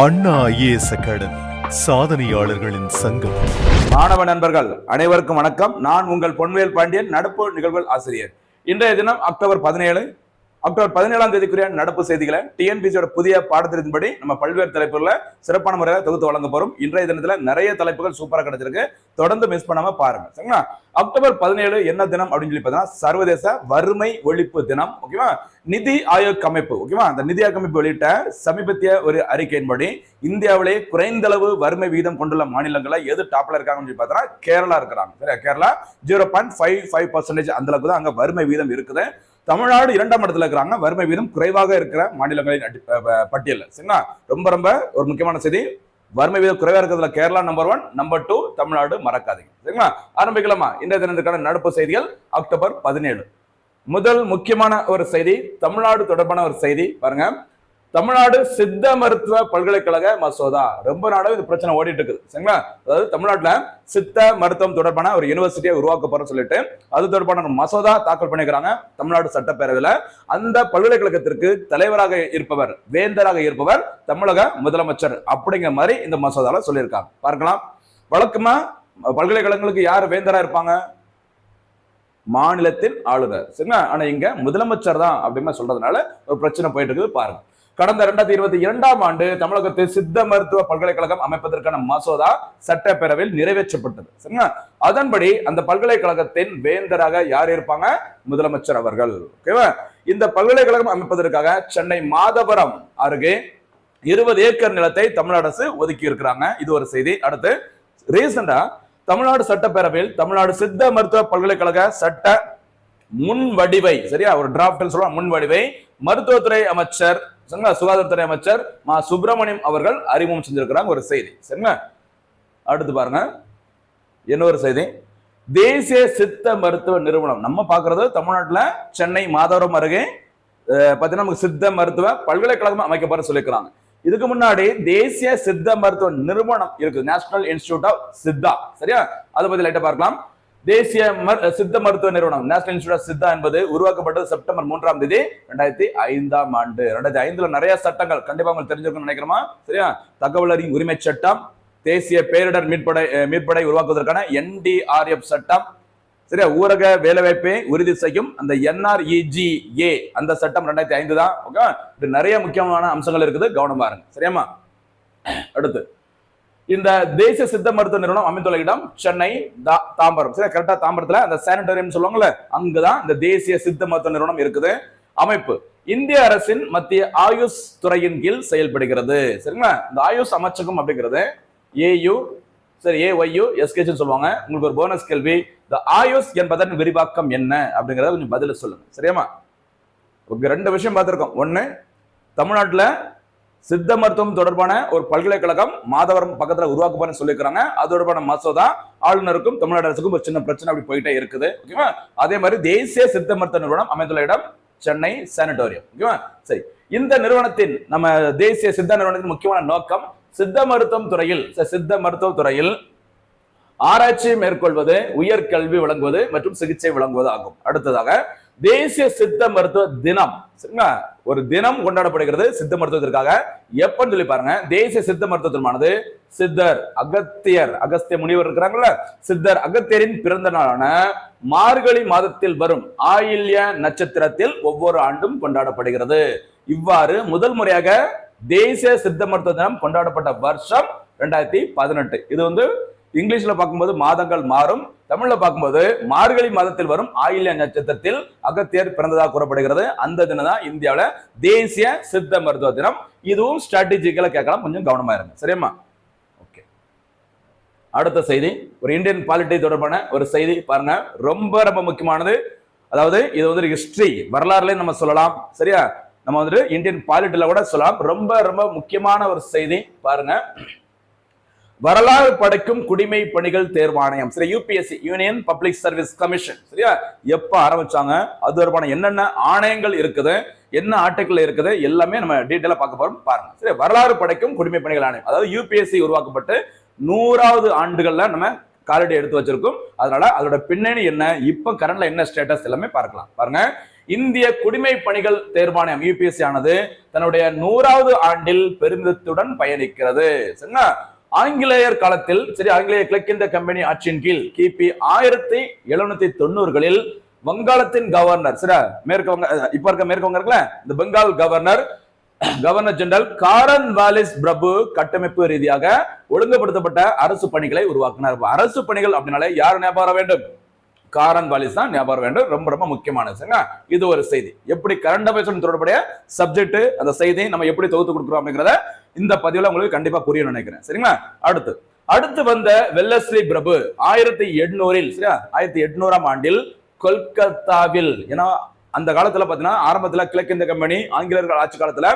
அண்ணா IAS academy சாதனையாளர்களின் சங்கம். மாணவ நண்பர்கள் அனைவருக்கும் வணக்கம். நான் உங்கள் பொன்வேல் பாண்டியன், நடப்பு நிகழ்வுகள் ஆசிரியர். இன்றைய தினம் அக்டோபர் 17ஆம் தேதிக்குரிய நடப்பு செய்திகளை டிஎன்பிசியோட புதிய பாடத்திட்டத்தின்படி நம்ம பல்வேறு தலைப்புகளை சிறப்பான முறையில் தொகுத்து வழங்க போறோம். இன்றைய தினத்துல நிறைய தலைப்புகள் சூப்பரா கிடைச்சிருக்கு. தொடர்ந்து மிஸ் பண்ணாம பாருங்க, சரிங்களா? அக்டோபர் 17 என்ன தினம் அப்படின்னு சொல்லி பார்த்தீங்கன்னா சர்வதேச வறுமை ஒழிப்பு தினம். ஓகேவா? நிதி ஆயோக் அமைப்பு, ஓகேவா, அந்த நிதி ஆயோக் அமைப்பு வெளியிட்ட சமீபத்திய ஒரு அறிக்கையின்படி இந்தியாவிலே குறைந்த அளவு வறுமை விகிதம் கொண்டுள்ள மாநிலங்களை எது டாப்ல இருக்காங்கன்னு சொல்லி பார்த்தீங்கன்னா கேரளா இருக்கிறாங்க. சரியா? கேரளா 0.55% அந்த அளவுக்கு தான் அங்க வறுமை வீதம் இருக்குது. தமிழ்நாடு 2ஆம் இடத்துல இருக்கிறாங்க வறுமை வீதம் குறைவாக இருக்கிற மாநிலங்களின் பட்டியல். சரிங்களா? ரொம்ப ரொம்ப ஒரு முக்கியமான செய்தி. வறுமை வீதம் குறைவா இருக்கிறதுல கேரளா நம்பர் 1, நம்பர் 2 தமிழ்நாடு, மறக்காதீங்க. சரிங்களா? ஆரம்பிக்கலாமா? இன்றைய தினத்துக்கான நடப்பு செய்திகள் அக்டோபர் 17. முதல் முக்கியமான ஒரு செய்தி, தமிழ்நாடு தொடர்பான ஒரு செய்தி பாருங்க. தமிழ்நாடு சித்த மருத்துவ பல்கலைக்கழக மசோதா. ரொம்ப நாளாக இந்த பிரச்சனை ஓடிட்டு இருக்குது, சரிங்களா? அதாவது தமிழ்நாட்டுல சித்த மருத்துவம் தொடர்பான ஒரு யூனிவர்சிட்டியை உருவாக்க போறோம்னு சொல்லிட்டு அது தொடர்பான ஒரு மசோதா தாக்கல் பண்ணிக்கிறாங்க தமிழ்நாடு சட்டப்பேரவையில. அந்த பல்கலைக்கழகத்திற்கு தலைவராக இருப்பவர், வேந்தராக இருப்பவர் தமிழக முதலமைச்சர் அப்படிங்கிற மாதிரி இந்த மசோதால சொல்லியிருக்காங்க. பார்க்கலாம். வழக்கமா பல்கலைக்கழகங்களுக்கு யார் வேந்தரா இருப்பாங்க? மாநிலத்தின் ஆளுநர், சரிங்களா? ஆனா இங்க முதலமைச்சர் தான் அப்படின்னு சொல்றதுனால ஒரு பிரச்சனை போயிட்டு இருக்குது. பாருங்க. கடந்த 2022ஆம் ஆண்டு தமிழகத்தில் சித்த மருத்துவ பல்கலைக்கழகம் அமைப்பதற்கான மசோதா சட்டப்பேரவையில் நிறைவேற்றப்பட்டது, சரிங்களா? அதன்படி அந்த பல்கலைக்கழகத்தின் வேந்தராக யார் இருப்பாங்க? முதலமைச்சர் அவர்கள். ஓகேவா? இந்த பல்கலைக்கழகம் அமைப்பதற்காக சென்னை மாதவரம் அருகே 20 ஏக்கர் நிலத்தை தமிழ்நாடு அரசு ஒதுக்கி இருக்கிறாங்க. இது ஒரு செய்தி. அடுத்து, ரீசெண்டா தமிழ்நாடு சட்டப்பேரவையில் தமிழ்நாடு சித்த மருத்துவ பல்கலைக்கழக சட்ட முன்வடிவை, சரியா, ஒரு டிராப்ட் சொல்லுவாங்க, முன்வடிவை மருத்துவத்துறை அமைச்சர், சுகாதாரத்துறை அமைச்சர் மா சுப்பிரமணியம் அவர்கள் அறிமுகம் செஞ்சிருக்கிறாங்க. ஒரு செய்தி, சரிங்களா? அடுத்து பாருங்க, என்ன ஒரு செய்தி. தேசிய சித்த மருத்துவ நிறுவனம் நம்ம பாக்குறது தமிழ்நாட்டுல சென்னை மாதவரம் அருகே பாத்தீங்கன்னா நமக்கு சித்த மருத்துவ பல்கலைக்கழகம் அமைக்கப்பட சொல்லியிருக்கிறாங்க. இதுக்கு முன்னாடி தேசிய சித்த மருத்துவ நிறுவனம் இருக்கு, நேஷனல் இன்ஸ்டிடியூட் ஆஃப் சித்தா, சரியா? அதை பத்தி லைட்டா பார்க்கலாம். தேசிய சித்த மருத்துவ நிறுவனம் நேஷனல் இன்ஸ்டிடியூட் ஆஃப் சித்தா என்பது உருவாக்கப்பட்டது செப்டம்பர் 3ஆம் தேதி 2005ஆம் ஆண்டு. 2005ல நிறைய சட்டங்கள் கண்டிப்பா உங்களுக்கு தெரிஞ்சிருக்கும்னு நினைக்கிறோமா? சரியா? தகவல் அறியும் உரிமை சட்டம், தேசிய பேரிடர் மீட்படை உருவாக்குவதற்கான NDRF சட்டம், சரியா, ஊரக வேலைவாய்ப்பை உறுதி செய்யும் அந்த NREGA அந்த சட்டம் 2005 தான். ஓகே, இது நிறைய முக்கியமான அம்சங்கள் இருக்குது, கவனமா இருங்க, சரியாமா? அடுத்து, இந்த தேசிய சித்த மருத்துவ நிறுவனம் அமைந்துள்ள இடம் சென்னை தாம்பரம், சரியா? கரெக்டா தாம்பரத்துல அந்த சானிட்டோரியம் சொல்லுவாங்கல்ல, அங்குதான் இந்த தேசிய சித்த மருத்துவ நிறுவனம் இருக்குது. அமைப்பு இந்திய அரசின் மத்திய ஆயுஷ் துறையின் கீழ் செயல்படுகிறது, சரிங்களா? இந்த ஆயுஷ் அமைச்சகம் அப்படிங்கிறது AU, சரி, AYUSK சொல்லுவாங்க. உங்களுக்கு ஒரு போனஸ் கேள்வி, இந்த ஆயுஷ் என்பதன் விரிவாக்கம் என்ன அப்படிங்கறத கொஞ்சம் பதில சொல்லுங்க, சரியாமா? ரெண்டு விஷயம் பார்த்திருக்கோம். ஒண்ணு, தமிழ்நாட்டுல சித்த மருத்துவம் தொடர்பான ஒரு பல்கலைக்கழகம் மாதவரம் பக்கத்துல உருவாக்கப்படுன்னு சொல்லியிருக்காங்க. அது தொடர்பான மசோதா ஆளுநருக்கும் தமிழ்நாடு அரசுக்கும் ஒரு சின்ன பிரச்சனை அப்படி போயிட்டே இருக்குது, ஓகேவா? அதே மாதிரி தேசிய சித்த மருத்துவ நிறுவனம் அமைந்துள்ள இடம் சென்னை சானிட்டோரியம், ஓகேவா? சரி, இந்த நிறுவனத்தின் நம்ம தேசிய சித்த நிறுவனத்தின் முக்கியமான நோக்கம் சித்த மருத்துவ துறையில் ஆராய்ச்சி மேற்கொள்வது, உயர்கல்வி வழங்குவது மற்றும் சிகிச்சை வழங்குவது ஆகும். அடுத்ததாக, தேசிய சித்த மருத்துவ தினம், சரிங்களா? ஒரு தினம் கொண்டாடப்படுகிறது சித்த மருத்துவத்திற்காக. எப்பன்னு சொல்லி பாருங்க. தேசிய சித்த மருத்துவ தினமானது சித்தர் அகஸ்திய முனிவர் இருக்கிறாங்கல்ல, சித்தர் அகத்தியரின் பிறந்த நாளான மார்கழி மாதத்தில் வரும் ஆயில்ய நட்சத்திரத்தில் ஒவ்வொரு ஆண்டும் கொண்டாடப்படுகிறது. இவ்வாறு முதல் முறையாக தேசிய சித்த மருத்துவ தினம் கொண்டாடப்பட்ட வருஷம் 2018. இது இங்கிலீஷ்ல பார்க்கும்போது மாதங்கள் மாறும், தமிழ்ல பார்க்கும்போது மார்கழி மாதத்தில் வரும் ஆயில்ய நட்சத்திரத்தில் அகத்தியர் பிறந்ததாக கூறப்படுகிறது. அந்த தினம் தான் இந்தியாவில தேசிய சித்த மருத்துவ தினம். இதுவும் ஸ்ட்ராட்டஜிக்கலா கேட்கலாம், கொஞ்சம் கவனமா இருங்க, சரியாமா? ஓகே. அடுத்த செய்தி, ஒரு இந்தியன் பாலிட்டி தொடர்பான ஒரு செய்தி பாருங்க. ரொம்ப ரொம்ப முக்கியமானது. அதாவது இது ஹிஸ்டரி, வரலாறுல நம்ம சொல்லலாம், சரியா? நம்ம இந்தியன் பாலிட்டில கூட சொல்லலாம். ரொம்ப ரொம்ப முக்கியமான ஒரு செய்தி பாருங்க. வரலாறு படைக்கும் குடிமை பணிகள் தேர்வாணையம், சரி, UPSC, union public service commission, சரியா? எப்ப ஆரம்பிச்சாங்க, அது தொடர்பான என்னென்ன ஆணையங்கள் இருக்குது, என்ன ஆர்டிகிள் இருக்குது, எல்லாமே நம்ம டீட்டெயிலா பார்க்க போறோம். பாருங்க, சரி. வரலாறு படைக்கும் குடிமை பணிகள் ஆணையம், அதாவது UPSC உருவாக்கப்பட்டு 100வது ஆண்டுகள்ல நம்ம காலடி எடுத்து வச்சிருக்கோம். அதனால அதோட பின்னணி என்ன, இப்ப கரண்ட்ல என்ன ஸ்டேட்டஸ் எல்லாமே பார்க்கலாம். பாருங்க, இந்திய குடிமை பணிகள் தேர்வாணையம் யூபிஎஸ்சி ஆனது தன்னுடைய 100வது ஆண்டில் பெருமிதத்துடன் பயணிக்கிறது. சரிங்களா? ஆங்கிலேயர் காலத்தில் ஆங்கிலேய கிழக்கிந்திய கம்பெனி ஆட்சியின் கீழ் கிபி 1790களில் வங்காளத்தின் கவர்னர் இப்ப இருக்க மேற்கு வங்க இருக்குல்ல, இந்த பெங்கால் கவர்னர் ஜெனரல் காரன் வாலிஸ் பிரபு கட்டமைப்பு ரீதியாக ஒழுங்குபடுத்தப்பட்ட அரசு பணிகளை உருவாக்கினார். அரசு பணிகள் அப்படின்னாலே யார் ஞாபகம் வேண்டும்? காரன் வாலிஸ் தான் ஞாபகம் வேண்டும். ரொம்ப ரொம்ப முக்கியமானது. இது ஒரு செய்தி. எப்படி கரண்ட் அஃபேர்ஸ் தொடர்புடைய சப்ஜெக்ட் அந்த செய்தி நம்ம எப்படி தொகுத்து கொடுக்கிறோம் அப்படிங்கறத இந்த பதிவுல உங்களுக்கு கண்டிப்பா புரியும் நினைக்கிறேன். சரிங்களா? அடுத்து வந்த வெல்லஸ்லி பிரபு 1800 1800ஆம் ஆண்டில் கொல்கத்தாவில், ஏன்னா அந்த காலத்துல பாத்தீங்கன்னா ஆரம்பத்துல கிழக்கிந்திய கம்பெனி ஆங்கிலேயர்கள் ஆட்சி காலத்துல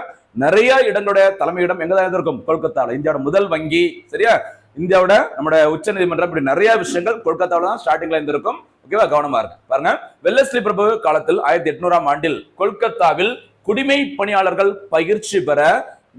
நிறைய இடங்களுடைய தலைமையிடம் எங்கதான் இருந்திருக்கும்? கொல்கத்தாவில். இந்தியாவோட முதல் வங்கி, சரியா, இந்தியாவோட நம்முடைய உச்ச நீதிமன்றம், இப்படி நிறைய விஷயங்கள் கொல்கத்தாவில் தான் ஸ்டார்டிங்ல இருந்திருக்கும். ஓகேவா? கவனமா இருக்கு. பாருங்க, வெல்லஸ்லி பிரபு காலத்தில் 1800ஆம் ஆண்டில் கொல்கத்தாவில் குடிமை பணியாளர்கள் பயிற்சி பெற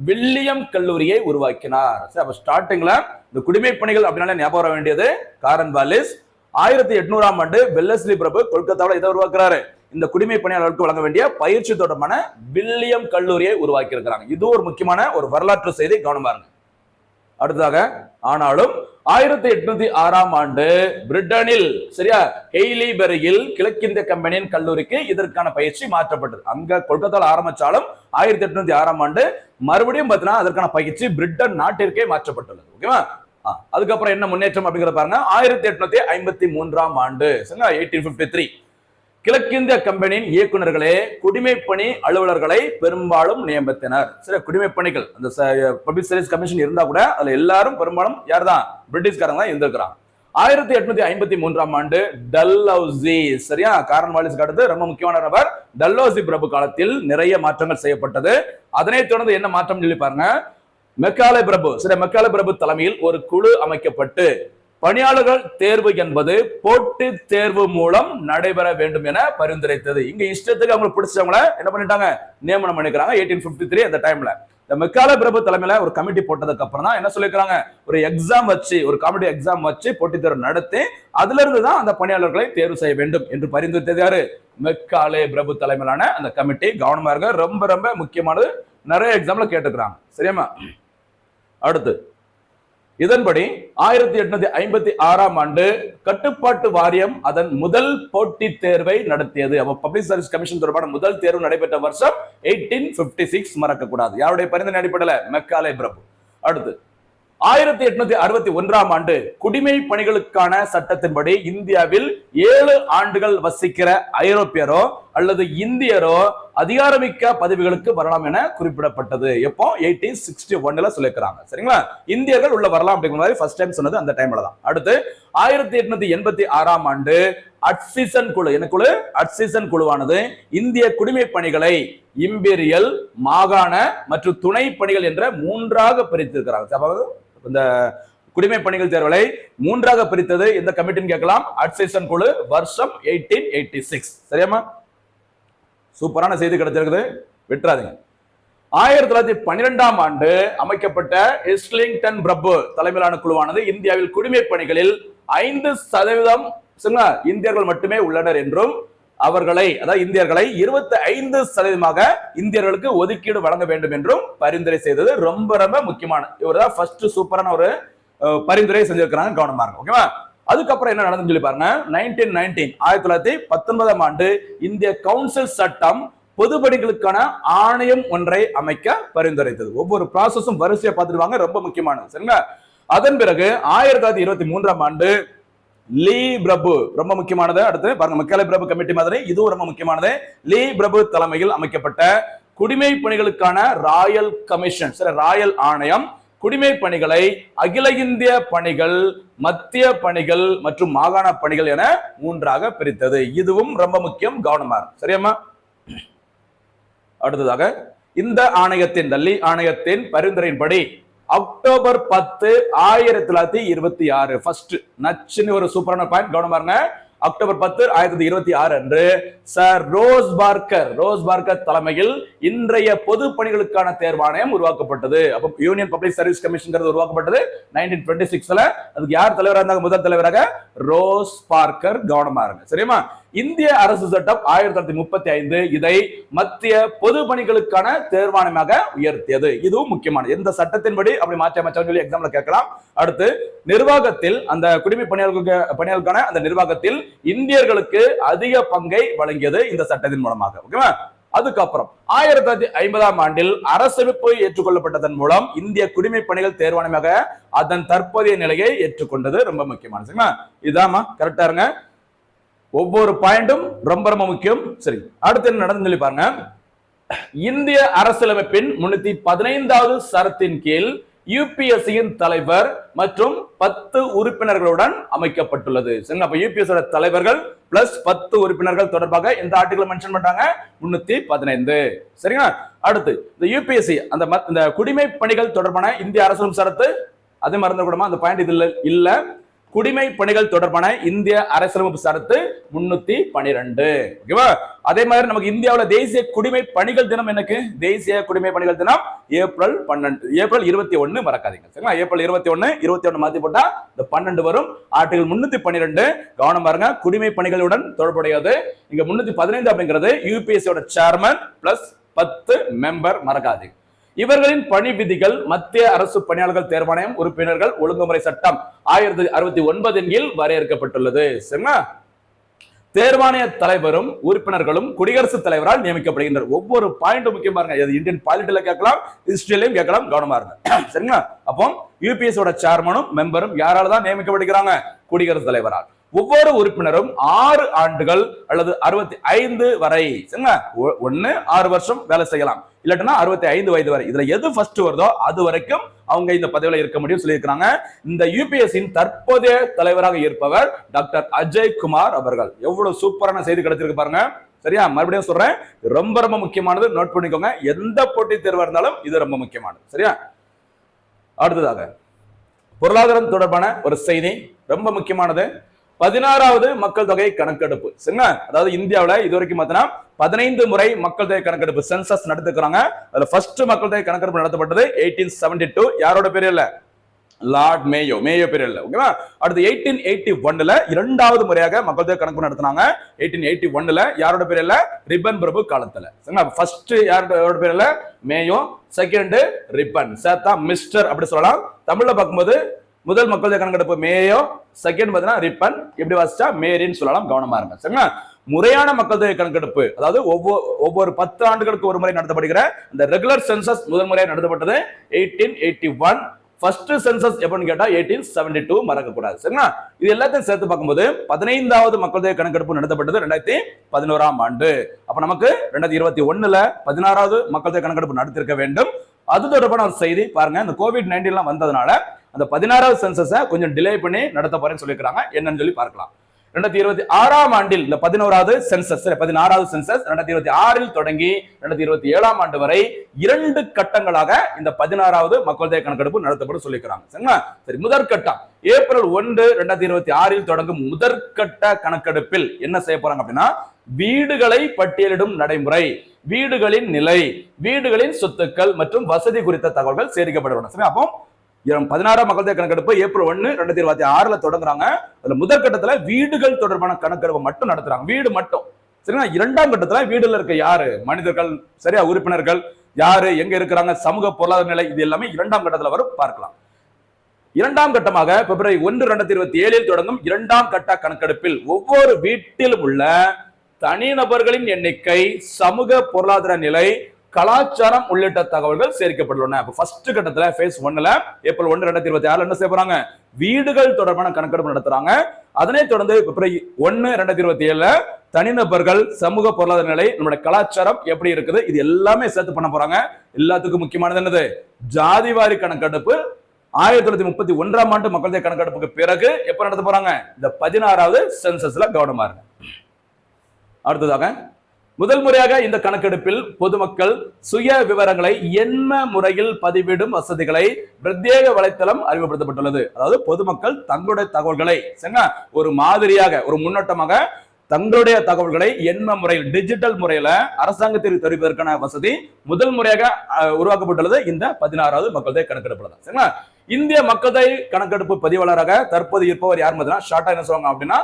வில்லியம் கல்லூரியை உருவாக்கினார். அப்ப ஸ்டார்டிங்ல இந்த குடிமை பணிகள் அப்படின்னாலே ஞாபகம் வர வேண்டியது காரன் வாலிஸ். 1800ஆம் ஆண்டு வெல்லஸ்லி பிரபு கொல்கத்தாவில் இதை உருவாக்குறாரு. இந்த குடிமை பணியாளர்களுக்கு வழங்க வேண்டிய பயிற்சி தொடர்பான வில்லியம் கல்லூரியை உருவாக்கி இருக்கிறாங்க. இது ஒரு முக்கியமான ஒரு வரலாற்று செய்தி. கவனமா இருங்க. அடுத்ததாக, ஆனாலும் 1806ஆம் ஆண்டு பிரிட்டனில் ஹெய்லிபெரியில் கிழக்கிந்திய கம்பெனியின் கல்லூரிக்கு இதற்கான பயிற்சி மாற்றப்பட்டது. அங்க கொல்கத்தாவில் ஆரம்பிச்சாலும் 1806ஆம் ஆண்டு மறுபடியும் பார்த்தீங்கன்னா அதற்கான பயிற்சி பிரிட்டன் நாட்டிற்கே மாற்றப்பட்டுள்ளது. ஓகேவா? அதுக்கப்புறம் என்ன முன்னேற்றம் அப்படிங்கிறத பாருங்க. 1853ஆம் ஆண்டு 1853 கிழக்கிந்திய கம்பெனியின் இயக்குநர்களே குடிமை பணி அலுவலர்களை பெரும்பாலும் நியமித்தனர். குடிமை பணிகள் அந்த பப்ளிக் சர்வீஸ் கமிஷன் இருந்தா கூட அதுல எல்லாரும் பெரும்பாலும் யார் தான்? பிரிட்டிஷ்காரங்க தான் இருந்திருக்கிறாங்க. 1853ஆம் ஆண்டு டல்ஹௌசி, காரன் வாலிஸ்க்கு அடுத்து ரொம்ப முக்கியமான நபர் டல்ஹௌசி பிரபு காலத்தில் நிறைய மாற்றங்கள் செய்யப்பட்டது. அதனைத் தொடர்ந்து என்ன மாற்றம் சொல்லி பாருங்க. மெக்காலே பிரபு தலைமையில் ஒரு குழு அமைக்கப்பட்டு பணியாளர்கள் தேர்வு என்பது போட்டித் தேர்வு மூலம் நடைபெற வேண்டும் என பரிந்துரைத்தது. இங்க இஷ்டத்துக்கு அவங்களுக்கு பிடிச்சவங்கள என்ன பண்ணிட்டாங்க? நியமனம் பண்ணிக்கிறாங்க. 1853 அந்த டைம்ல இந்த மெக்காலே பிரபு தலைமையில ஒரு கமிட்டி போட்டதுக்கு அப்புறம் தான் என்ன சொல்லிருக்காங்க? ஒரு எக்ஸாம் வச்சு, ஒரு காம்படிட்டிவ் எக்ஸாம் வச்சு போட்டித் தேர்வு நடத்தி அதுல இருந்து தான் அந்த பணியாளர்களை தேர்வு செய்ய வேண்டும் என்று பரிந்துரைத்தது யாரு? மெக்காலே பிரபு தலைமையிலான அந்த கமிட்டி. கவனமா இருக்க, ரொம்ப ரொம்ப முக்கியமானது. நிறைய எக்ஸாம்ல கேட்டுக்கிறாங்க. சரியாமா? அடுத்து, இதன்படி 1856ஆம் ஆண்டு கட்டுப்பாட்டு வாரியம் அதன் முதல் போட்டித் தேர்வை நடத்தியது. அப்ப பப்ளிக் சர்வீஸ் கமிஷன் தொடர்பான முதல் தேர்வு நடைபெற்ற வருஷம் 1856. மறக்க கூடாது. யாருடைய பரிந்துரை அடிப்படையில்? மெக்காலே பிரபு. அடுத்து 1861ஆம் ஆண்டு குடிமை பணிகளுக்கான சட்டத்தின்படி இந்தியாவில் 7 ஆண்டுகள் வசிக்கிற ஐரோப்பியரோ அல்லது இந்தியரோ அதிகாரமிக்க பதவிகளுக்கு வரலாம் என குறிப்பிடப்பட்டது. எப்போ? 1861ல சொல்லிருக்காங்க. சரிங்களா? இந்தியர்கள் உள்ள வரலாம் அப்படிங்கிற மாதிரி ஃபர்ஸ்ட் டைம் சொன்னது அந்த டைம்ல தான். அடுத்து 1886ஆம் ஆண்டு அட்சிசன் குழுவானது இந்திய குடிமை பணிகளை இம்பீரியல், மாகாண மற்றும் துணை பணிகள் என்ற 3ஆக பிரித்திருக்கிறாங்க. இந்த குடிமை பணிகள் தேர்வுகளை 3ஆக பிரித்தது இந்த கமிட்டின்னு கேட்கலாம். அட்சிசன் குழு, வருஷம் 1886. சரியாமா? சூப்பரான செய்தி கிடைச்சிருக்குது, விட்டுறாதீங்க. 1912ஆம் ஆண்டு அமைக்கப்பட்ட இஸ்லிங்டன் பிரபு தலைமையிலான குழுவானது இந்தியாவில் குடிமை பணிகளில் 5% இந்தியர்கள் மட்டுமே உள்ளனர் என்றும் இந்தியர்களை 25% இந்தியர்களுக்கு ஒதுக்கீடு வழங்க வேண்டும் என்றும் பரிந்துரை செய்தது. ரொம்ப ரொம்ப முக்கியமான இவர்தான் ஃபர்ஸ்ட் சூப்பரான ஒரு பரிந்துரை செஞ்சிருக்கிறாங்க. கவனமா இருக்கும். ஓகேவா? அதுக்கப்புறம் என்ன நடந்துன்னு சொல்லி பாருங்க. 1919ஆம் ஆண்டு இந்திய கவுன்சில் சட்டம் பொதுப்பணிகளுக்கான ஆணையம் ஒன்றை அமைக்க பரிந்துரைத்தது. ஒவ்வொரு ப்ராசஸும் வரிசையா பார்த்துருவாங்க, ரொம்ப முக்கியமானது. சரிங்களா? அதன் பிறகு 1923ஆம் ஆண்டு லீ பிரபு, ரொம்ப முக்கியமானது. அடுத்து பாருங்க, மெக்காலே பிரபு கமிட்டி மாதிரி இதுவும் ரொம்ப முக்கியமானது. லீ பிரபு தலைமையில் அமைக்கப்பட்ட குடிமை பணிகளுக்கான ராயல் கமிஷன், ராயல் ஆணையம் குடிமை பணிகளை அகில இந்திய பணிகள், மத்திய பணிகள் மற்றும் மாகாண பணிகள் என 3ஆக பிரித்தது. இதுவும் ரொம்ப முக்கியம். கவனமா சரியாமா? அடுத்ததாக இந்த ஆணையத்தின் லீ ஆணையத்தின் பரிந்துரையின்படி அக்டோபர் 10, 1926 ஃபர்ஸ்ட் நச்சுன்னு ஒரு சூப்பரான பாயிண்ட். கவனமா இருங்க. அக்டோபர் 10, 1926 அன்று சர் ரோஸ் பார்க்கர் தலைமையில் இன்றைய பொது பணிகளுக்கான தேர்வாணையம் உருவாக்கப்பட்டது. அப்ப யூனியன் பப்ளிக் சர்வீஸ் கமிஷன் உருவாக்கப்பட்டது 1926ல. அதுக்கு யார் தலைவராக இருந்தாங்க? முதல் தலைவராக ரோஸ் பார்க்கர். கவனமா இருங்க. சரியா? இந்திய அரசு சட்டம் 1935 இதை மத்திய பொது பணிகளுக்கான தேர்வாணையமாக உயர்த்தியது. இதுவும் முக்கியமானது. எந்த சட்டத்தின்படி அப்படி மாற்றி அமைச்சர் சொல்லி எக்ஸாம்ல கேட்கலாம். அடுத்து நிர்வாகத்தில் அந்த குடிமை பணியாளர்களுக்கான அந்த நிர்வாகத்தில் இந்தியர்களுக்கு அதிக பங்கை வழங்கியது இந்த சட்டத்தின் மூலமாக. ஓகேவா? அதுக்கப்புறம் 1950ஆம் ஆண்டில் அரசமைப்பு ஏற்றுக்கொள்ளப்பட்டதன் மூலம் இந்திய குடிமை பணிகள் தேர்வாணையமாக அதன் தற்போதைய நிலையை ஏற்றுக்கொண்டது. ரொம்ப முக்கியமானது. இதாமா கரெக்டா இருங்க. ஒவ்வொரு பாயிண்டும் ரொம்ப ரொம்ப முக்கியம். சரி, அடுத்து என்ன நடந்து சொல்லி பாருங்க. இந்திய அரசியலமைப்பின் 315வது சரத்தின் கீழ் யுபிஎஸ்சியின் தலைவர் மற்றும் 10 உறுப்பினர்களுடன் அமைக்கப்பட்டுள்ளது. அப்ப யுபிஎஸ்சி தலைவர்கள் பிளஸ் 10 உறுப்பினர்கள் தொடர்பாக இந்த ஆர்டிகல் மென்ஷன் பண்றாங்க 315. சரிங்களா? அடுத்து இந்த யுபிஎஸ்சி அந்த குடிமை பணிகள் தொடர்பான இந்திய அரசியலமைப்பு சரத்து அது மறந்துவிடுமா? அந்த பாயிண்ட் இதுல இல்ல. குடிமை பணிகள் தொடர்பான இந்திய அரசியலமைப்பு சரத்து 312. ஓகேவா? அதே மாதிரி நமக்கு இந்தியாவில் தேசிய குடிமை பணிகள் தினம் என்னக்கு? தேசிய குடிமை பணிகள் தினம் ஏப்ரல் 21. மறக்காதீங்க. சரிங்களா? ஏப்ரல் 21 மாத்தி போட்டா இந்த 12 வரும். ஆர்டிகல் 312 கவனம் பாருங்க. குடிமை பணிகளுடன் தொடர்புடையது. இங்க 315 அப்படிங்கிறது யுபிஎஸ்சியோட சேர்மன் பிளஸ் 10 மெம்பர். மறக்காதீங்க. இவர்களின் பணி விதிகள் மத்திய அரசு பணியாளர்கள் தேர்வாணையம் உறுப்பினர்கள் ஒழுங்குமுறை சட்டம் 1069 கீழ் வரையறுக்கப்பட்டுள்ளது. சரிங்களா? தேர்வாணைய தலைவரும் உறுப்பினர்களும் குடியரசுத் தலைவரால் நியமிக்கப்படுகின்றனர். ஒவ்வொரு பாயிண்ட் முக்கியம் பாருங்க. இந்தியன் பாலிட்டில கேட்கலாம், ஹிஸ்டரியிலையும் கேட்கலாம். கவனமா இருங்க. சரிங்களா? அப்போ யுபிஎஸ்சியோட சேர்மனும் மெம்பரும் யாரால தான் நியமிக்கப்படுகிறாங்க? குடியரசுத் தலைவரால். ஒவ்வொரு உறுப்பினரும் 6 ஆண்டுகள் அல்லது 65 வரை 6 வருஷம் வேலை செய்யலாம், இல்லாட்டினா 65 வயது வரை. இதுல எது ஃபர்ஸ்ட் வருதோ அது வரைக்கும் அவங்க இந்த பதவியில இருக்க முடியும் சொல்லியிருக்காங்க. இந்த யுபிஎஸ்சியின் தற்போதைய தலைவராக இருப்பவர் டாக்டர் அஜய் குமார் அவர்கள். எவ்வளவு சூப்பரான செய்தி கிடைச்சிருக்கு பாருங்க. சரியா? மறுபடியும் சொல்றேன், ரொம்ப ரொம்ப முக்கியமானது. நோட் பண்ணிக்கோங்க. எந்த போட்டித் தேர்வா இருந்தாலும் இது ரொம்ப முக்கியமானது. சரியா? அடுத்ததாக பொருளாதாரம் தொடர்பான ஒரு செய்தி ரொம்ப முக்கியமானது. 16வது மக்கள் தொகை கணக்கெடுப்பு. சரிங்களா? அதாவது இந்தியாவில் இதுவரைக்கும் 15 முறை மக்கள் தொகை கணக்கெடுப்பு சென்சஸ் நடத்துக்கிறாங்க. அதுல ஃபர்ஸ்ட் மக்கள் தொகை கணக்கெடுப்பு நடத்தப்பட்டது 1872. யாரோட பேர் இல்ல? லார்ட் மேயோ பேர் இல்ல. ஓகேவா? அடுத்து 1881ல இரண்டாவது முறையாக மக்கள் தொகை கணக்கு நடத்தினாங்க. 1881ல யாரோட பேர் இல்ல? ரிப்பன் பிரபு காலத்துல. சரிங்களா? ஃபர்ஸ்ட் யாரோட பேர் இல்ல? மேயோ. Second Ripon. சேர்த்தா மிஸ்டர் அப்படி சொல்லலாம். தமிழ்ல பார்க்கும்போது முதல் மக்கள் தொகை கணக்கெடுப்பு மேயோ, செகண்ட் பாத்தீங்கன்னா ரிப்பன். எப்படி வாசிச்சா மேரின்னு சொல்லலாம். கவனமா இருங்க. சரிங்களா? முறையான மக்கள் தொகை கணக்கெடுப்பு அதாவது ஒவ்வொரு 10 ஆண்டுகளுக்கு ஒரு முறை நடத்தப்படுகிற இந்த ரெகுலர் சென்சஸ் முதல் முறையாக நடத்தப்பட்டது 1881. ஃபர்ஸ்ட் சென்சஸ் எப்பன்னு கேட்டா 1872. மறக்க கூடாது. சரிங்களா? இது எல்லாத்தையும் சேர்த்து பார்க்கும்போது 15வது மக்கள் தொகை கணக்கெடுப்பு நடத்தப்பட்டது 2011ஆம் ஆண்டு. அப்ப நமக்கு 2021ல 16வது மக்கள் தொகை கணக்கெடுப்பு நடத்திருக்க வேண்டும். அது தொடர்பான ஒரு செய்தி பாருங்க. இந்த கோவிட்-19 எல்லாம் வந்ததுனால அந்த 16வது சென்சஸை கொஞ்சம் டிலே பண்ணி நடத்த போறேன்னு சொல்லியிருக்காங்க. என்னன்னு சொல்லி பார்க்கலாம். 2026ஆம் ஆண்டில் இந்த 16வது சென்சஸ் 2026 தொடங்கி 2027ஆம் ஆண்டு வரை 2 கட்டங்களாக இந்த 16வது மக்கள் தொகை கணக்கெடுப்பு நடத்தப்படும் சொல்லியிருக்காங்க. சரிங்களா? சரி, முதற்கட்டம் ஏப்ரல் 1, 2026 தொடங்கும் முதற்கட்ட கணக்கெடுப்பில் என்ன செய்ய போறாங்க அப்படின்னா, வீடுகளை பட்டியலிடும் நடைமுறை, வீடுகளின் நிலை, வீடுகளின் சொத்துக்கள் மற்றும் வசதி குறித்த தகவல்கள் சேகரிக்கப்பட. சரி, அப்போ 16ஆம் மக்கள் தொகை கணக்கெடுப்பு ஏப்ரல் 1, 2026 தொடங்குறாங்க. அதுல முதற்கட்டத்துல வீடுகள் தொடர்பான கணக்கெடுப்பு மட்டும் நடத்துறாங்க. வீடு மட்டும். சரிங்களா? இரண்டாம் கட்டத்துல வீடுல இருக்க யாரு மனிதர்கள், சரியா, உறுப்பினர்கள் யாரு, எங்க இருக்கிறாங்க, சமூக பொருளாதார நிலை, இது எல்லாமே இரண்டாம் கட்டத்துல வரும். பார்க்கலாம். இரண்டாம் கட்டமாக பிப்ரவரி 1, 2027 தொடங்கும் இரண்டாம் கட்ட கணக்கெடுப்பில் ஒவ்வொரு வீட்டிலும் உள்ள தனிநபர்களின் எண்ணிக்கை, சமூக பொருளாதார நிலை, கலாச்சாரம் உள்ளிட்ட தகவல்கள் சேர்க்கப்பட்டுள்ளன. ஃபர்ஸ்ட் கட்டத்துல ஃபேஸ் 1ல ஏப்ரல் 1, 2026 என்ன செய்ய போறாங்க? வீடுகள் தொடர்பான கணக்கெடுப்பு நடத்துறாங்க. அதனைத் தொடர்ந்து பிப்ரவரி 1, 2027 தனிநபர்கள், சமூக பொருளாதார நிலை, நம்மளுடைய கலாச்சாரம் எப்படி இருக்குது, இது எல்லாமே சேர்த்து பண்ண போறாங்க. எல்லாத்துக்கும் முக்கியமானது என்னது? ஜாதிவாரி கணக்கெடுப்பு 1931ஆம் ஆண்டு மக்கள் தொகை கணக்கெடுப்புக்கு பிறகு எப்ப நடத்த போறாங்க? இந்த 16வது சென்சஸ்ல கவனமா இருங்க. அடுத்ததாக முதல் முறையாக இந்த கணக்கெடுப்பில் பொதுமக்கள் சுய விவரங்களை எண்ம முறையில் பதிவிடும் வசதிகளை பிரத்யேக வலைத்தளம் அறிமுகப்படுத்தப்பட்டுள்ளது. அதாவது பொதுமக்கள் தங்களுடைய தகவல்களை ஒரு மாதிரியாக, ஒரு முன்னோட்டமாக தங்களுடைய தகவல்களை எண்ம முறையில், டிஜிட்டல் முறையில அரசாங்கத்திற்கு தெரிவிப்பதற்கான வசதி முதல் முறையாக உருவாக்கப்பட்டுள்ளது இந்த 16வது மக்கள் தொகை கணக்கெடுப்புல தான். சரிங்களா? இந்திய மக்கள் தொகை கணக்கெடுப்பு பதிவாளராக தற்போது இருப்பவர் யார் பார்த்தீங்கன்னா ஷார்ட்டா என்ன சொல்லுவாங்க அப்படின்னா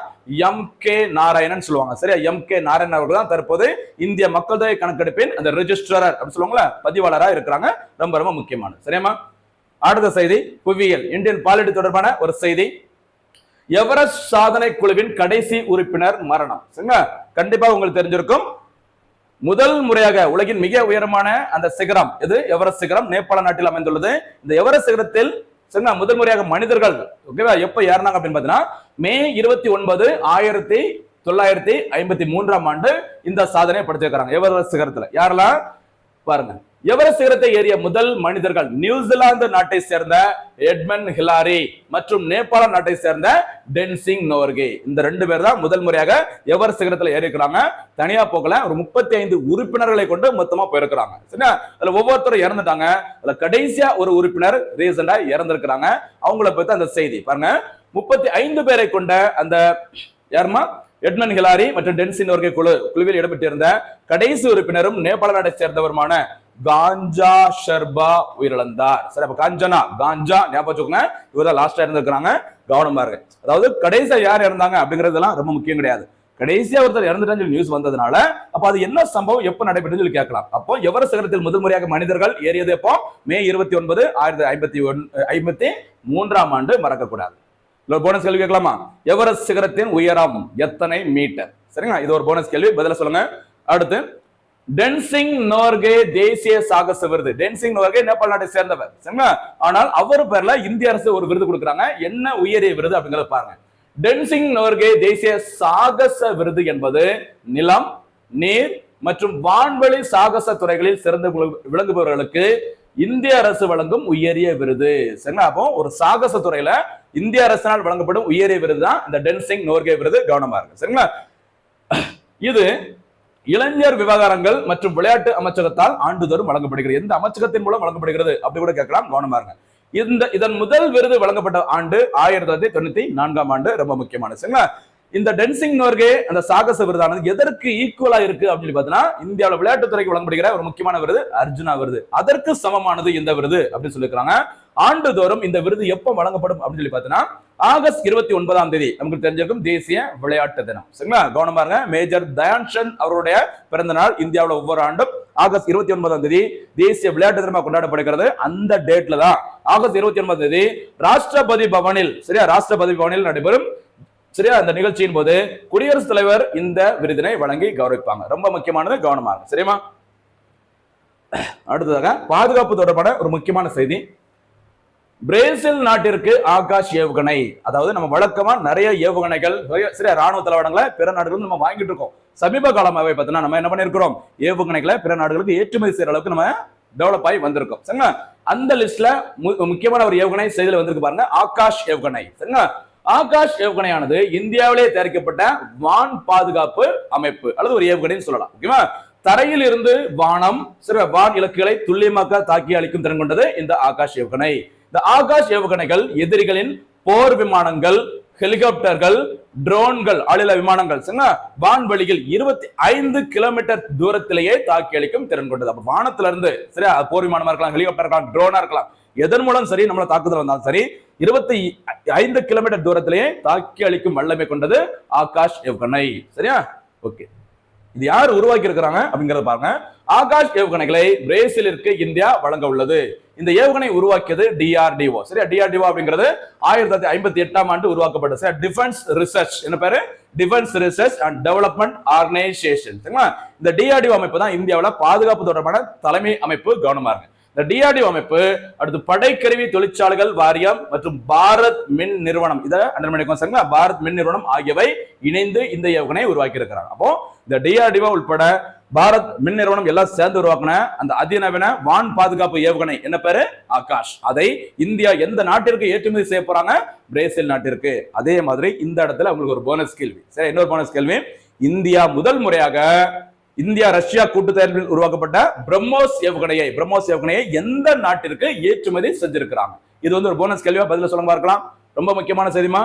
M.K. நாராயணன் சொல்லுவாங்க. சரியா, M.K. நாராயணன் அவர்கள் தான் தற்போது இந்திய மக்கள் தொகை கணக்கெடுப்பின் அந்த ரெஜிஸ்ட்ரார் அப்படின்னு சொல்லுவாங்களா பதிவாளரா இருக்கிறாங்க. ரொம்ப ரொம்ப முக்கியமானது. சரியாமா. அடுத்த செய்தி புவியியல் இந்தியன் பாலிட்டி தொடர்பான ஒரு செய்தி. எவரெஸ்ட் சாதனை குழுவின் கடைசி உறுப்பினர் மரணம். சரிங்களா, கண்டிப்பா உங்களுக்கு தெரிஞ்சிருக்கும். முதல் முறையாக உலகின் மிக உயரமான அந்த சிகரம் எது? எவரெஸ்ட் சிகரம் நேபாள நாட்டில் அமைந்துள்ளது. இந்த எவரெஸ்ட் சிகரத்தில் சரிங்களா முதல் முறையாக மனிதர்கள் ஓகேவா எப்ப ஏறினாங்க அப்படின்னு பாத்தீங்கன்னா மே 29, 1953 ஆண்டு இந்த சாதனையை படுத்திருக்கிறாங்க எவரெஸ்ட் சிகரத்துல. யாரெல்லாம் பாருங்க, எவரெஸ்ட் சிகரத்தை ஏறிய முதல் மனிதர்கள் நியூசிலாந்து நாட்டை சேர்ந்த எட்மண்ட் ஹிலாரி மற்றும் நேபாள நாட்டை சேர்ந்த டென்சிங் நோர்கே. இந்த 2 பேர் தான் முதல் முறையாக எவரெஸ்ட் சிகரத்தில் ஏறி இருக்கிறாங்க. தனியா போகல, ஒரு 35 உறுப்பினர்களை கொண்டு மொத்தமா போயிருக்கிறாங்க. சரியா, அதுல ஒவ்வொருத்தரும் இறந்துட்டாங்க. அதுல கடைசியா ஒரு உறுப்பினர் ரீசெண்டா இறந்திருக்கிறாங்க. அவங்கள பத்தி அந்த செய்தி பாருங்க. 35 பேரை கொண்ட அந்த யாருமா எட்மண்ட் ஹிலாரி மற்றும் டென்சிங் நோர்கே குழுவில் இடம்பெற்றிருந்த கடைசி உறுப்பினரும் நேபாள நாட்டை சேர்ந்தவருமான காஞ்சா ஷர்பா உயிரிழந்தார். சரி, அப்ப காஞ்சா ஞாபகம் வச்சுக்கோங்க. இவர்தான் லாஸ்டா இருந்திருக்காங்க, கவனமா இருக்கு. அதாவது கடைசியா யார் இறந்தாங்க அப்படிங்கறதெல்லாம் ரொம்ப முக்கியம் கிடையாது. கடைசியா ஒருத்தர் இறந்துட்டான்னு நியூஸ் வந்ததுனால அப்ப அது என்ன சம்பவம் எப்ப நடைபெற்றது சொல்லி கேட்கலாம். அப்போ எவரெஸ்ட் சிகரத்தில் முதல் முறையாக மனிதர்கள் ஏறியது எப்போ? மே 29, 1953 ஆண்டு. மறக்கக்கூடாது. போனஸ் கேள்வி கேட்கலாமா? எவரெஸ்ட் சிகரத்தின் உயரம் எத்தனை மீட்டர்? சரிங்களா, இது ஒரு போனஸ் கேள்வி, பதில சொல்லுங்க. அடுத்து டென்சிங் நோர்கே தேசிய சாகச விருது. டென்சிங் நோர்கே நேபாள நாட்டை சேர்ந்தவர். சரிங்களா, ஆனால் அவர் பேர்ல இந்திய அரசு ஒரு விருது கொடுக்குறாங்க. என்ன உயரிய விருது அப்படிங்கறத பாருங்க. டென்சிங் நோர்கே தேசிய சாகச விருது என்பது நிலம், நீர் மற்றும் வான்வெளி சாகச துறைகளில் சிறந்து விளங்குபவர்களுக்கு இந்திய அரசு வழங்கும் உயரிய விருது. சரிங்களா, அப்போ ஒரு சாகச துறையில இந்திய அரசினால் வழங்கப்படும் உயரிய விருது தான் இந்த டென்சிங் நோர்கே விருது. கவனமா இருக்கு. சரிங்களா, இது இளைஞர் விவகாரங்கள் மற்றும் விளையாட்டு அமைச்சகத்தால் ஆண்டுதோறும் வழங்கப்படுகிறது. எந்த அமைச்சகத்தின் மூலம் வழங்கப்படுகிறது அப்படி கூட கேட்கலாம். கவனமா இருங்க. இதன் முதல் விருது வழங்கப்பட்ட ஆண்டு 1994 ஆண்டு. ரொம்ப முக்கியமான. சரிங்களா, இந்த டென்சிங் நோர்கே அந்த சாகச விருதானது எதற்கு ஈக்குவலா இருக்கு அப்படின்னு பாத்தீங்கன்னா இந்தியாவில் விளையாட்டுத்துறைக்கு வழங்கப்படுகிற ஒரு முக்கியமான விருது அர்ஜுனா விருது. அதற்கு சமமானது இந்த விருது அப்படின்னு சொல்லியிருக்காங்க. ஆண்டுதோறும் இந்த விருது எப்ப வழங்கப்படும் அப்படின்னு சொல்லி பாத்தீங்கன்னா ஆகஸ்ட் 29 நமக்கு தெரிஞ்சிருக்கும் தேசிய விளையாட்டு தினம். சரிங்களா, கவனமா இருங்க. மேஜர் தயான்சந்த் அவருடைய பிறந்த நாள் இந்தியாவில் ஒவ்வொரு ஆண்டும் ஆகஸ்ட் 29 தேசிய விளையாட்டு தினமாக கொண்டாடப்படுகிறது. அந்த டேட்ல தான் ஆகஸ்ட் 29 ராஷ்டிரபதி பவனில் சரியா ராஷ்டிரபதி பவனில் நடைபெறும் சரியா அந்த நிகழ்ச்சியின் போது குடியரசுத் தலைவர் இந்த விருதினை வழங்கி கௌரவிப்பாங்க. ரொம்ப முக்கியமானது, கவனமா இருக்கு. சரியா, அடுத்ததாக பாதுகாப்பு தொடர்பான ஒரு முக்கியமான செய்தி. பிரேசில் நாட்டிற்கு ஆகாஷ் ஏவுகணை. அதாவது நம்ம வழக்கமா நிறைய ஏவுகணைகள் சரியா ராணுவ தளவாடங்களை பிற நாடுகளும் நம்ம வாங்கிட்டு இருக்கோம். சமீப காலமாகவே பார்த்தீங்கன்னா நம்ம என்ன பண்ணிருக்கிறோம், ஏவுகணைகளை பிற நாடுகளுக்கு ஏற்றுமதி செய்யற அளவுக்கு நம்ம டெவலப் ஆகி வந்திருக்கோம். சரிங்களா, அந்த லிஸ்ட்ல முக்கியமான ஒரு ஏவுகணை செய்தியில வந்திருக்கு பாருங்க, ஆகாஷ் ஏவுகணை. சரிங்களா, ஆகாஷ் ஏவுகணையானது இந்தியாவிலே தயாரிக்கப்பட்ட வான் பாதுகாப்பு அமைப்பு அல்லது ஒரு ஏவுகணைன்னு சொல்லலாம். ஓகேவா, தரையில் இருந்து வானம் வான் இலக்குகளை துல்லியமாக தாக்கி அளிக்கும் திறன் கொண்டது இந்த ஆகாஷ் ஏவுகணை. இந்த ஆகாஷ் ஏவுகணைகள் எதிரிகளின் போர் விமானங்கள், ஹெலிகாப்டர்கள், ட்ரோன்கள், ஆளில்லா விமானங்கள் வான்வெளியில் 25 கிலோமீட்டர் தூரத்திலேயே தாக்கி அளிக்கும் திறன் கொண்டது. அப்ப வானத்துல இருந்து சரியா போர் விமானமா இருக்கலாம், ஹெலிகாப்டர் இருக்கலாம், ட்ரோனா இருக்கலாம், எதன் மூலம் சரி நம்மள தாக்குதல் வந்தாலும் சரி 25 கிலோமீட்டர் தூரத்திலேயே தாக்கி அளிக்கும் வல்லமை கொண்டது ஆகாஷ் ஏவுகணை. சரியா, ஓகே. இது யார் உருவாக்கி இருக்கிறாங்க அப்படிங்கறத பாருங்க. ஆகாஷ் ஏவுகணைகளை பிரேசிலிற்கு இந்தியா வழங்க உள்ளது. இந்த ஏவுகணை உருவாக்கியது DRDO. சரியா, DRDO அப்படிங்கிறது 1958 ஆண்டு உருவாக்கப்பட்டது. சரியா, டிஃபென்ஸ் ரிசர்ச் என்ன பேரு, defence research and development organisation. சரிங்களா, இந்த DRDO அமைப்பு தான் இந்தியாவில் பாதுகாப்பு தொடர்பான தலைமை அமைப்பு. கவனமா இருக்கு. இந்த DRDO அமைப்பு அடுத்து படைக்கருவி தொழிற்சாலைகள் வாரியம் மற்றும் பாரத் மின் நிறுவனம் இதை சரிங்களா, பாரத் மின் நிறுவனம் ஆகியவை இணைந்து இந்த ஏவுகணையை உருவாக்கி இருக்கிறாங்க. அப்போ இந்த DRDO உட்பட பாரத் மின் நிறுவனம் எல்லாம் சேர்ந்து உருவாக்கின அந்த அதிநவீன வான் பாதுகாப்பு ஏவுகணை என்ன பேரு, ஆகாஷ். அதை இந்தியா எந்த நாட்டிற்கு ஏற்றுமதி செய்ய போறாங்க, பிரேசில் நாட்டிற்கு. அதே மாதிரி இந்த இடத்துல உங்களுக்கு ஒரு போனஸ் கேள்வி. சரி, இன்னொரு போனஸ் கேள்வி. இந்தியா முதல் முறையாக இந்தியா ரஷ்யா கூட்டு தயாரிப்பில் உருவாக்கப்பட்ட பிரம்மோஸ் ஏவுகணையை எந்த நாட்டிற்கு ஏற்றுமதி செஞ்சிருக்கிறாங்க? இது ஒரு போனஸ் கேள்வியா, பதில சொல்ல பார்க்கலாம். ரொம்ப முக்கியமான செய்திமா.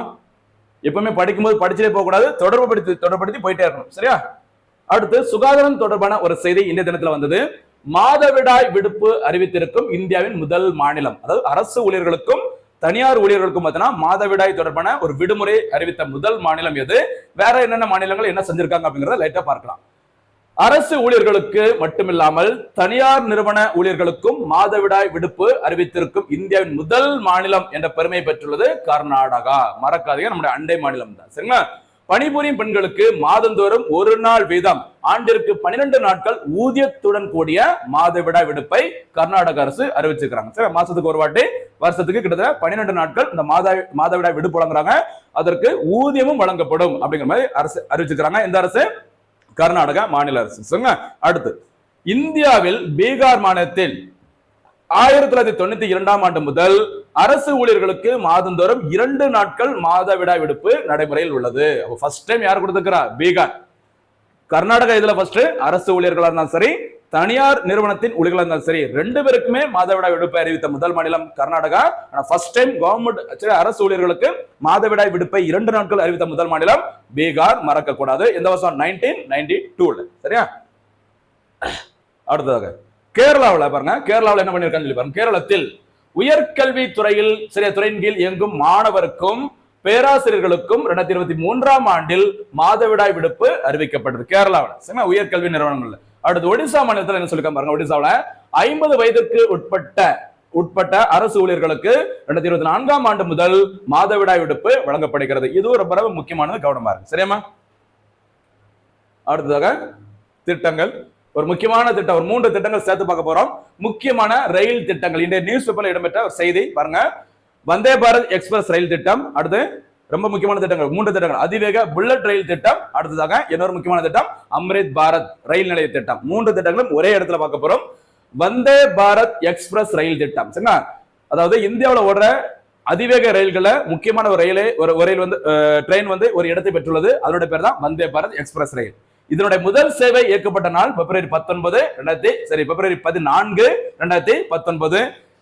எப்பவுமே படிக்கும்போது படிச்சுட்டே போக கூடாது, தொடர்படுத்தி போயிட்டே இருக்கணும். சரியா, அடுத்து சுகாதாரம் தொடர்பான ஒரு செய்தி இந்திய தினத்துல வந்தது. மாதவிடாய் விடுப்பு அறிவித்திருக்கும் இந்தியாவின் முதல் மாநிலம், அதாவது அரசு ஊழியர்களுக்கும் தனியார் ஊழியர்களுக்கும் பார்த்தீங்கன்னா மாதவிடாய் தொடர்பான ஒரு விடுமுறை அறிவித்த முதல் மாநிலம் எது, வேற என்னென்ன மாநிலங்கள் என்ன செஞ்சிருக்காங்க அப்படிங்கறத லைட்டா பார்க்கலாம். அரசு ஊழியர்களுக்கு மட்டுமில்லாமல் தனியார் நிறுவன ஊழியர்களுக்கும் மாதவிடாய் விடுப்பு அறிவித்திருக்கும் இந்தியாவின் முதல் மாநிலம் என்ற பெருமை பெற்றுள்ளது கர்நாடகா. மறக்காதீங்க, நம்முடைய அண்டை மாநிலம் தான். சரிங்களா? பணிபுரியும் பெண்களுக்கு மாதந்தோறும் ஒரு நாள் வீதம் ஆண்டிற்கு 12 நாட்கள் ஊதியத்துடன் கூடிய மாதவிடாய் விடுப்பை கர்நாடக அரசு அறிவிச்சிருக்காங்க. சரி, மாசத்துக்கு ஒரு வாட்டி, வருஷத்துக்கு கிட்டத்தட்ட 12 நாட்கள் இந்த மாதவிடாய் விடுப்பு வழங்குறாங்க. அதற்கு ஊதியமும் வழங்கப்படும் அப்படிங்கிற மாதிரி அரசு அறிவிச்சிருக்காங்க. இந்த அரசு கர்நாடகா மாநில அரசு. அடுத்து, இந்தியாவில் பீகார் மாநிலத்தில் 1992ஆம் ஆண்டு முதல் அரசு ஊழியர்களுக்கு மாதந்தோறும் 2 நாட்கள் மாதவிடாய் விடுப்பு நடைமுறையில் உள்ளது. ஃபர்ஸ்ட் டைம் யார் கொடுத்திருக்கிறா? பீகார். கர்நாடகா இதுல ஃபர்ஸ்ட் அரசு ஊழியர்களா இருந்தாலும் சரி, தனியார் நிறுவனத்தின் ஊழியர்களா இருந்தாலும் சரி, 2 பேருக்குமே மாதவிடாய் விடுப்பை அறிவித்த முதல் மாநிலம் கர்நாடகா. ஃபர்ஸ்ட் டைம் கவர்மெண்ட் அரசு ஊழியர்களுக்கு மாதவிடாய் விடுப்பை 2 நாட்கள் அறிவித்த முதல் மாநிலம் பீகார். மறக்க கூடாது. இந்த வருஷம் 1992. சரியா? அடுத்ததாக கேரளாவில் பாருங்க, கேரளாவில் என்ன பண்ணிருக்காங்க சொல்லி பாருங்க. கேரளத்தில் உயர்கல்வி துறையில் துறையின் கீழ் இயங்கும் மாணவருக்கும் பேராசிரியர்களுக்கும் 2023ஆம் ஆண்டில் மாதவிடாய் விடுப்பு அறிவிக்கப்பட்டது கேரளாவில் உயர்கல்வி நிறுவனங்கள்ல. அடுத்து ஒடிசா மாநிலத்தில் என்ன சொல்லிருக்காங்க பாருங்க. ஒடிசாவில் 50 வயதிற்கு உட்பட்ட அரசு ஊழியர்களுக்கு 2024ஆம் ஆண்டு முதல் மாதவிடாய் விடுப்பு வழங்கப்படுகிறது. இது ஒரு ரொம்ப முக்கியமானது, கவனமா இருக்கு. சரியாமா? அடுத்ததாக திட்டங்கள், ஒரு முக்கியமான திட்டம், ஒரு 3 திட்டங்கள் சேர்த்து பார்க்க போறோம். முக்கியமான ரயில் திட்டங்கள், இன்றைய நியூஸ் பேப்பர்ல இடம்பெற்ற ஒரு செய்தி பாருங்க. வந்தே பாரத் எக்ஸ்பிரஸ் ரயில் திட்டம், அடுத்து ரொம்ப முக்கியமான திட்டங்கள் 3 திட்டங்கள். அதிவேக புல்லட் ரயில் திட்டம், அடுத்ததாக இன்னொரு முக்கியமான திட்டம் அம்ரித் பாரத் ரயில் நிலைய திட்டம். 3 திட்டங்களும் ஒரே இடத்துல பார்க்க போறோம். வந்தே பாரத் எக்ஸ்பிரஸ் ரயில் திட்டம், சரிங்களா? அதாவது இந்தியாவில் ஓடுற அதிவேக ரயில்களை முக்கியமான ஒரு ரயில் வந்து ட்ரெயின் வந்து ஒரு இடத்தை பெற்றுள்ளது. அதோட பேர் தான் வந்தே பாரத் எக்ஸ்பிரஸ் ரயில். இதனுடைய முதல் சேவை இயக்கப்பட்ட நாள் பிப்ரவரி 14 2019.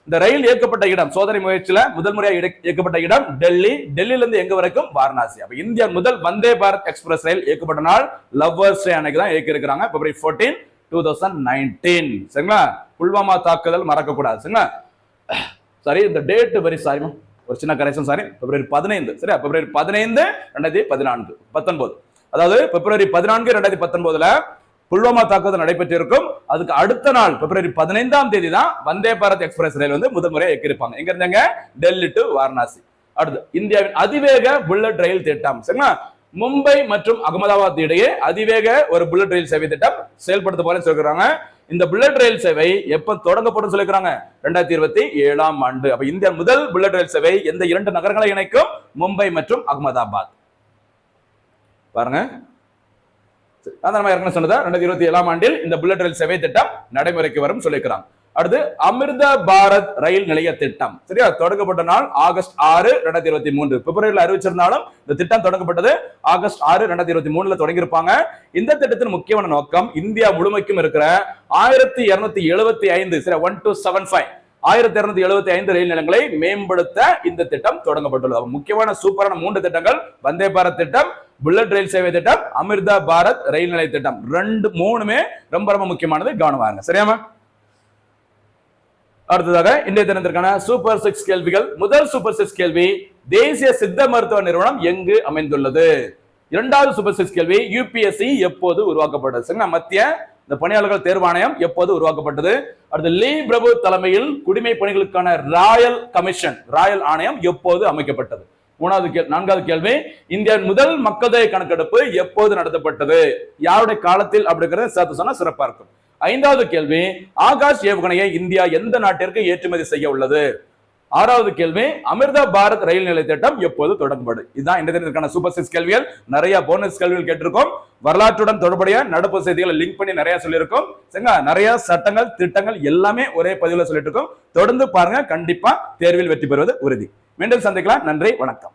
இந்த ரயில் இயக்கப்பட்ட இடம், சோதனை முயற்சியில முதல் முறையாக இயக்கப்பட்ட இடம் டெல்லி. டெல்லியில இருந்து எங்க வரைக்கும்? வாரணாசி. அப்ப இந்தியா முதல் வந்தே பாரத் எக்ஸ்பிரஸ் ரயில் இயக்கப்பட்ட நாள் லவ்வர்ஸ் டே அன்னைக்கு தான் இயக்கி இருக்கிறாங்க, பிப்ரவரி 14, 2019. சரிங்களா? புல்வாமா தாக்குதல் மறக்க கூடாது. சரிங்களா? சாரி, இந்த டேட் வெரி சாரி, ஒரு சின்ன கரெக்ஷன். சாரி, பிப்ரவரி 15. சரியா? பிப்ரவரி 15, 2019. அதாவது பிப்ரவரி 14, 2019 புல்வாமா தாக்குதல் நடைபெற்றிருக்கும். அதுக்கு அடுத்த நாள் பிப்ரவரி 15ஆம் தேதி தான் வந்தே பாரத் எக்ஸ்பிரஸ் ரயில் வந்து முதல் முறையாக இயக்கியிருப்பாங்க. எங்க இருந்தாங்க? டெல்லி டு வாரணாசி. அடுத்து இந்தியாவின் அதிவேக புல்லட் ரயில் திட்டம். சரிங்களா? மும்பை மற்றும் அகமதாபாத் இடையே அதிவேக ஒரு புல்லட் ரயில் சேவை திட்டம் செயல்படுத்த போறேன்னு சொல்லிருக்காங்க. இந்த புல்லட் ரயில் சேவை எப்ப தொடங்கப்படும் சொல்லிருக்காங்க? 2027ஆம் ஆண்டு. அப்ப இந்தியா முதல் புல்லட் ரயில் சேவை எந்த 2 நகரங்களை இணைக்கும்? மும்பை மற்றும் அகமதாபாத். பாருங்க, அதான் நம்ம ஏற்கனவே சொன்னதா 2027ஆம் ஆண்டில் இந்த புல்லட் ரயில் சேவை திட்டம் நடைமுறைக்கு வரும் சொல்லியிருக்கிறாங்க. அடுத்து அமிர்த பாரத் ரயில் நிலைய திட்டம். சரியா? தொடங்கப்பட்ட நாள் ஆகஸ்ட் 6, 2023. பிப்ரவரியில் அறிவிச்சிருந்தாலும் இந்த திட்டம் தொடங்கப்பட்டது ஆகஸ்ட் 6, 2023 தொடங்கியிருப்பாங்க. இந்த திட்டத்தின் முக்கியமான நோக்கம் இந்தியா முழுமைக்கும் இருக்கிற 1275 1275 1275 ரயில் நிலையங்களை மேம்படுத்த இந்த திட்டம் தொடங்கப்பட்டுள்ளது. முக்கியமான சூப்பரான 3 திட்டங்கள்: வந்தே பாரத் திட்டம், புல்லட் ரயில் சேவை திட்டம், அமிர்த பாரத் ரயில் நிலைய திட்டம். 3மே ரொம்ப ரொம்ப முக்கியமானது, கவனமா இருங்க. சரியாமா? அடுத்ததாக இன்றைய தினத்திற்கான சூப்பர் 6 கேள்விகள். முதல் சூப்பர் 6 கேள்வி, தேசிய சித்த மருத்துவ நிறுவனம் எங்கு அமைந்துள்ளது? இரண்டாவது சூப்பர் 6 கேள்வி, யூபிஎஸ்சி எப்போது உருவாக்கப்பட்டது? மத்திய இந்த பணியாளர்கள் தேர்வாணையம் எப்போது உருவாக்கப்பட்டது? அடுத்து லீ பிரபு தலைமையில் குடிமை பணிகளுக்கான ராயல் கமிஷன், ராயல் ஆணையம் எப்போது அமைக்கப்பட்டது? நான்காவது கேள்வி, இந்தியாவின் முதல் மக்கள் தொகை கணக்கெடுப்பு எப்போது நடத்தப்பட்டது? யாருடைய காலத்தில் அப்படிங்கறத சேர்த்து சொன்னா சிறப்பா இருக்கும். ஐந்தாவது கேள்வி, ஆகாஷ் ஏவுகணையை இந்தியா எந்த நாட்டிற்கு ஏற்றுமதி செய்ய உள்ளது? ஆறாவது கேள்வி, அமிர்த பாரத் ரயில் நிலைய திட்டம் எப்போது தொடங்கப்படும்? இதுதான் இந்த தினத்திற்கான சூப்பர் 6 கேள்விகள். நிறைய போனஸ் கேள்விகள் கேட்டிருக்கோம். வரலாற்றுடன் தொடர்புடைய நடப்பு செய்திகளை லிங்க் பண்ணி நிறைய சொல்லியிருக்கோம். சரிங்களா? நிறைய சட்டங்கள், திட்டங்கள் எல்லாமே ஒரே பதிவுல சொல்லிட்டு இருக்கோம். தொடர்ந்து பாருங்க, கண்டிப்பா தேர்வில் வெற்றி பெறுவது உறுதி. மீண்டும் சந்திக்கலாம். நன்றி, வணக்கம்.